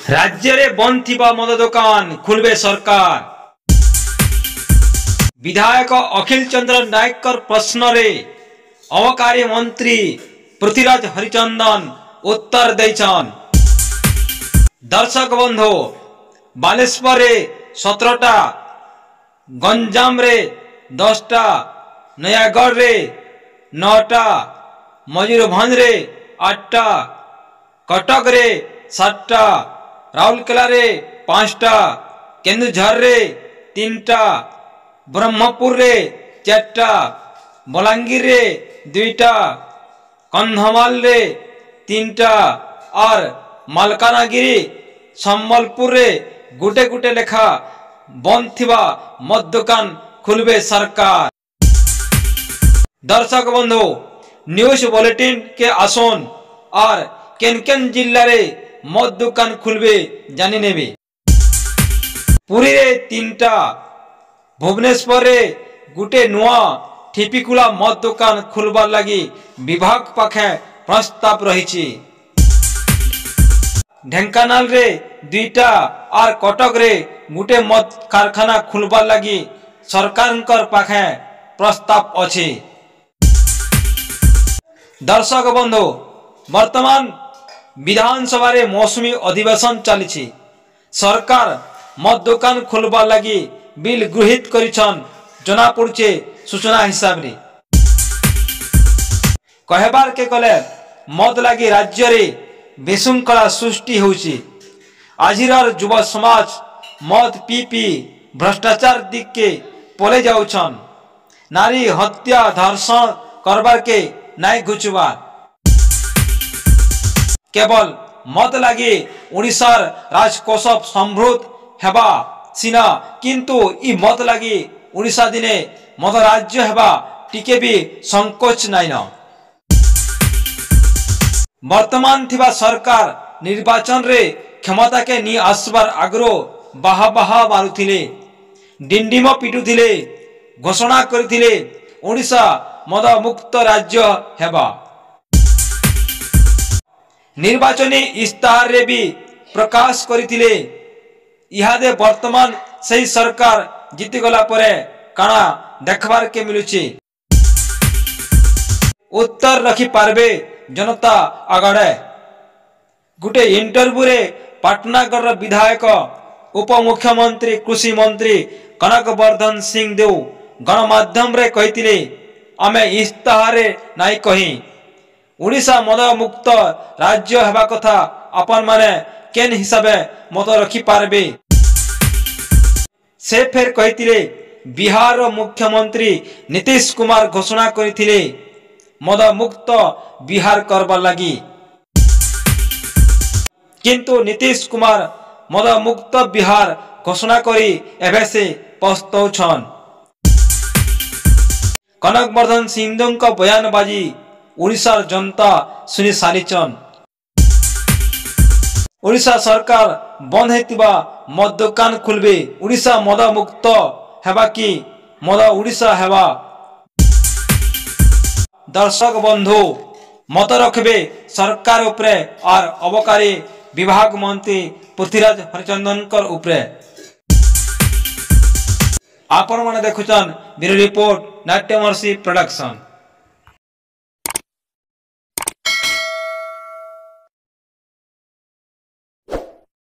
राज्य रे बंद थिबा मद दुकान खुलबे सरकार। विधायक अखिल चंद्र नायक प्रश्न रे अबकारी मंत्री पृथ्वीराज हरिचंदन उत्तर देछन। दर्शक बंधु, बालेश्वर रे 17टा, गंजाम रे 10टा, नयागढ़ रे 9टा, मयूरभंज रे 8टा, कटक रे 7टा, राउरकेला रे 5टा, केन्दुझर रे 3टा, ब्रह्मपुर रे 4टा, बलांगीर रे 2टा, कंधमाल रे 3टा और मालकानगिरी संबलपुर रे गुटे गुटे लेखा बंद थिबा मद दुकान खुलबे सरकार। दर्शक बंधु, न्यूज बुलेटिन के आसन और केन केन जिल्ला रे मद दुकान खुलबे जानि नेबे। पुरी रे 3टा, भुवनेश्वर रे गुटे नुआ ठिपिकुला मद दुकान खुलबार लगी विभाग पाखे प्रस्ताव रही। ढेंकानाल रे 2टा और कटक रे गुटे मद कारखाना खुलबार लगी सरकार पाखे प्रस्ताव अछि। दर्शक बंधु, वर्तमान विधानसभा रे मौसमी अधिवेशन चली। सरकार मद दुकान खुलबार लगी बिल गृहीत करिछन जना पड़ुचे सूचना हिसाब रे। कहबार के कले मद लगी राज्य रे विशृंखला सृष्टि होउची। आजिर युवा समाज मद पी पी भ्रष्टाचार दिख के पले जाउछन। नारी हत्या धर्षण करबार के नाई घुचबार। केवल मद लगी ओडिशार राजकोष समृद्ध हेबा सीना, किंतु ई मद लगी ओडिशा दिने मद राज्य हेबा टिके भी संकोच नाइन। वर्तमान थिबा सरकार निर्वाचन रे क्षमता के नी आसबार आग्रो बाहा बाहा मारुथिले, डिंडिम पिटुथिले, घोषणा करथिले ओडिशा मद मुक्त राज्य हेबा। निर्वाचनी इस्ताहार रे भी प्रकाश करथिले। इहादे वर्तमान सही सरकार जीति गला परे काना देखबार के मिलुची। उत्तर रखी पारबे जनता आगड़े। गुटे इंटरव्यू रे पाटनागढ़ विधायक उप मुख्यमंत्री कृषि मंत्री कनकवर्धन सिंह देव गणमाध्यम रे कहिथिले, आमे इस्ताहार नाई कही ओडिशा मद मुक्त राज्य हेबा कथा अपन माने केन हिसाबे मत रखी पारबे। से फेर कहिथिले, बिहार मुख्यमंत्री नीतीश कुमार घोषणा करिथिले मद मुक्त बिहार करबार लगी, किंतु नीतीश कुमार मद मुक्त बिहार घोषणा करी एबे से पछताउछन। कनकवर्धन सिंह का बयानबाजी ओडिशार जनता सुनी सारिचन। ओडिशा सरकार बंद हेतिबा मद दुकान खुलबे। ओडिशा मद मुक्त हेबा कि मद ओडिशा हेबा। दर्शक बंधु, मत रखबे सरकार उपरे और अबकारी विभाग मंत्री पृथ्वीराज हरिचंदन उपरे। आपण माने देखुचन ब्यूरो रिपोर्ट नाट्यमर्षि प्रोडक्शन।